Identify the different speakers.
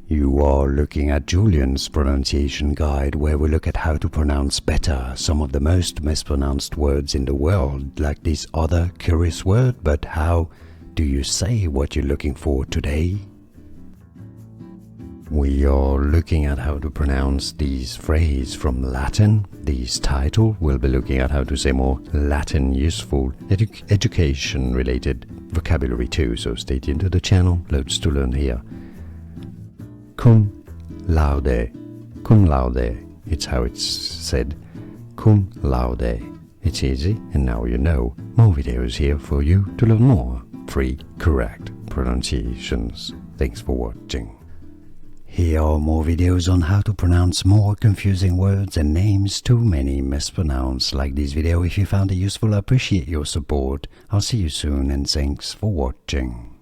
Speaker 1: You are looking at Julian's pronunciation guide, where we look at how to pronounce better some of the most mispronounced words in the world, like this other curious word. But how do you say what you're looking for today? We are looking at how to pronounce these phrases from Latin. This title will be looking at how to say more Latin useful education related vocabulary too, so stay tuned to the channel, loads to learn here. Cum laude, cum laude, it's how it's said, cum laude. It's easy, and now you know. More videos here for you to learn more free, correct pronunciations. Thanks for watching. Here are more videos on how to pronounce more confusing words and names too many mispronounced. Like this video if you found it useful. I appreciate your support. I'll see you soon, and thanks for watching.